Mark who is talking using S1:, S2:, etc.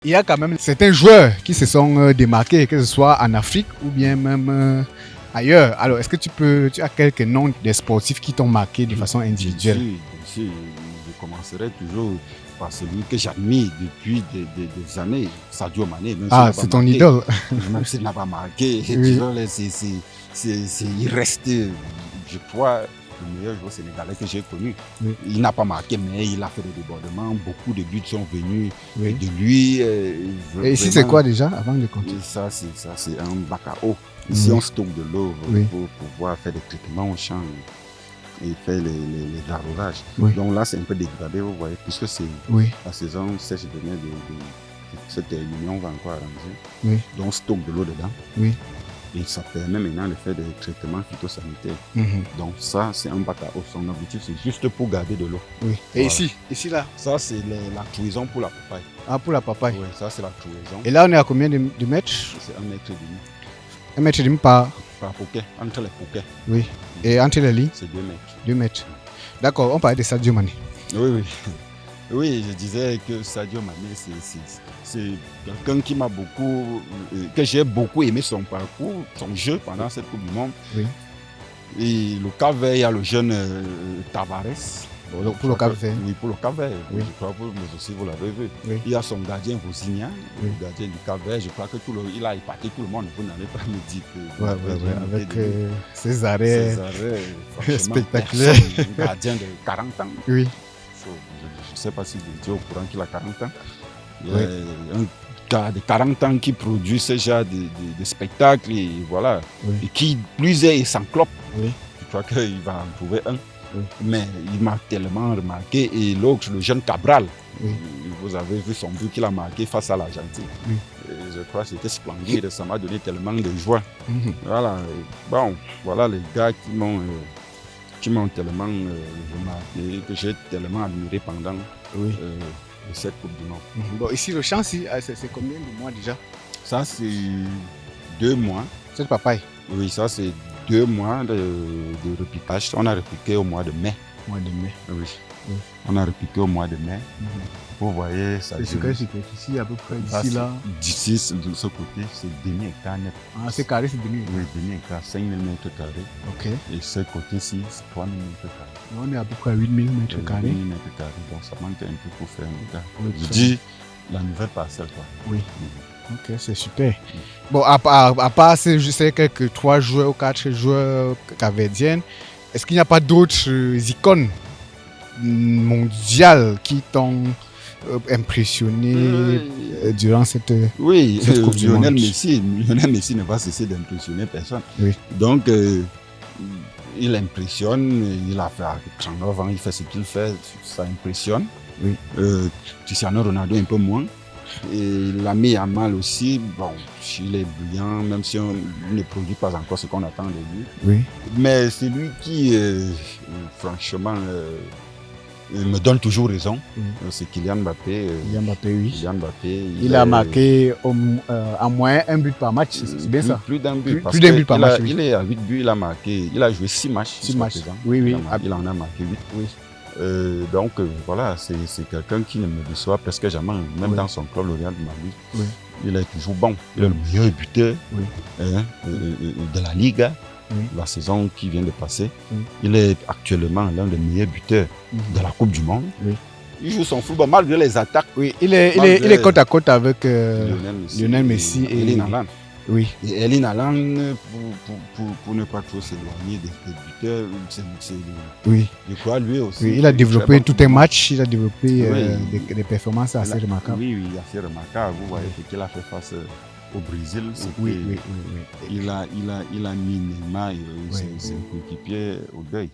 S1: Il y a quand même certains joueurs qui se sont démarqués, que ce soit en Afrique ou bien même ailleurs. Alors, est-ce que tu as quelques noms des sportifs qui t'ont marqué de façon individuelle?
S2: Bien sûr, je commencerai toujours par celui que j'admire depuis des années, Sadio Mané.
S1: C'est ton idole.
S2: Même s'il n'a pas marqué,
S1: Oui.
S2: disons, il reste, je crois, le meilleur joueur sénégalais que j'ai connu.
S1: Oui.
S2: Il n'a pas marqué, mais il a fait des débordements. Beaucoup de buts sont venus
S1: Oui.
S2: de lui.
S1: Et ici, c'est quoi déjà, avant de continuer?
S2: Ça, c'est un bac à eau. Ici, on stocke de l'eau pour pouvoir faire des traitements au champ et faire les arrosages.
S1: Oui.
S2: Donc là, c'est un peu dégradé, vous voyez, puisque c'est la saison sèche venait de se terminer, on va encore arranger.
S1: Oui.
S2: Donc, on stocke de l'eau dedans.
S1: Oui.
S2: Et ça permet maintenant de faire des traitements phytosanitaires. Donc ça, c'est un bac à eau. Son objectif, c'est juste pour garder de l'eau.
S1: Oui. Et voilà. Ici là?
S2: Ça, c'est la trouaison pour la papaye.
S1: Ah, pour la papaye?
S2: Oui, ça, c'est la trouaison.
S1: Et là, on est à combien de mètres?
S2: C'est 1,5 mètre.
S1: 1,5 mètre par
S2: poquet, entre les poquets.
S1: Oui. Et entre les lits?
S2: C'est 2 mètres.
S1: 2 mètres. D'accord, on parlait de Sadio Mané.
S2: Oui. Oui, je disais que Sadio Mané, c'est quelqu'un qui m'a beaucoup, que j'ai beaucoup aimé son parcours, son jeu pendant cette Coupe du Monde.
S1: Oui.
S2: Et le Cap-Vert, il y a le jeune Tavares.
S1: Pour le Cap-Vert.
S2: Oui, pour le Cap-Vert.
S1: Oui.
S2: Je crois que vous aussi, vous l'avez vu.
S1: Oui.
S2: Il y a son gardien Vosignan, le gardien du Cap-Vert. Je crois que il a épaté tout le monde. Vous n'allez pas me dire que...
S1: Avec ses arrêts spectaculaires.
S2: Un gardien de 40 ans.
S1: Oui.
S2: Je ne sais pas si vous étiez au courant qu'il a 40 ans. Il y a un gars de 40 ans qui produit ce genre de spectacle et voilà. Et qui plus est sans clope. Je crois qu'il va en trouver un. Mais il m'a tellement remarqué. Et l'autre, le jeune Cabral, vous avez vu son but qu'il a marqué face à l'Argentine. Je crois que c'était splendide, ça m'a donné tellement de joie. Voilà. Bon, voilà les gars qui m'ont tellement remarqué, que j'ai tellement admiré pendant cette Coupe du Monde.
S1: Bon, ici, le champ, c'est combien de mois déjà? Ça,
S2: c'est 2 mois.
S1: Cette papaye?
S2: Oui, ça, c'est 2 mois de repiquage. On a repiqué au mois de mai.
S1: Mois de mai?
S2: Oui. On a repiqué au mois de mai. Vous voyez, ça.
S1: C'est sur quelle superficie à peu près d'ici là?
S2: D'ici, de ce côté, c'est demi-hectare net.
S1: Ah, c'est carré, c'est demi-hectare?
S2: Oui, demi-hectare, 5 000 mètres carrés.
S1: Ok.
S2: Et ce côté-ci, c'est 3 000 mètres carrés.
S1: On est à peu près à 8 000 mètres carrés.
S2: 8 000 mètres carrés, donc ça manque un peu pour faire un hectare. Je dis la nouvelle parcelle, quoi. Oui.
S1: Ok, c'est super. Bon, à part ces, je sais, quelques 3 joueurs ou 4 joueurs capverdiennes, est-ce qu'il n'y a pas d'autres icônes mondiales qui t'ont impressionné durant cette Coupe du Monde?
S2: Lionel Messi ne va cesser d'impressionner personne. Oui. Donc, il impressionne, il a fait à 39 ans, il fait ce qu'il fait, ça impressionne. Oui. Cristiano Ronaldo un peu moins. Et l'ami Yamal aussi, bon, il est brillant, même si on ne produit pas encore ce qu'on attend de lui. Oui. Mais c'est lui qui, franchement, me donne toujours raison. C'est Kylian Mbappé.
S1: Kylian Mbappé, oui.
S2: Kylian Mbappé.
S1: Il a marqué en moins 1 but par match, c'est bien ça?
S2: Plus d'un but.
S1: Plus d'un but par match.
S2: Il est à 8 buts, il a joué 6 matchs.
S1: 6 matchs.
S2: Oui. Il en a marqué 8. Oui. Donc voilà, c'est quelqu'un qui ne me déçoit presque jamais, même dans son club, le Real de Madrid. Oui. Il est toujours bon. Il est le meilleur buteur de la Liga. La saison qui vient de passer. Il est actuellement l'un des meilleurs buteurs de la Coupe du Monde. Il joue son football malgré les attaques.
S1: Oui, il est côte à côte avec Lionel Messi et
S2: Erling Haaland.
S1: Oui.
S2: Et Erling Haaland, pour ne pas trop s'éloigner des buteurs, je crois lui aussi.
S1: Oui, il a développé tout un match, il a développé des performances assez remarquables.
S2: Oui, assez remarquables. Vous voyez ce qu'il a fait face au Brésil. Il a mis Neymar et ses coéquipiers au deuil.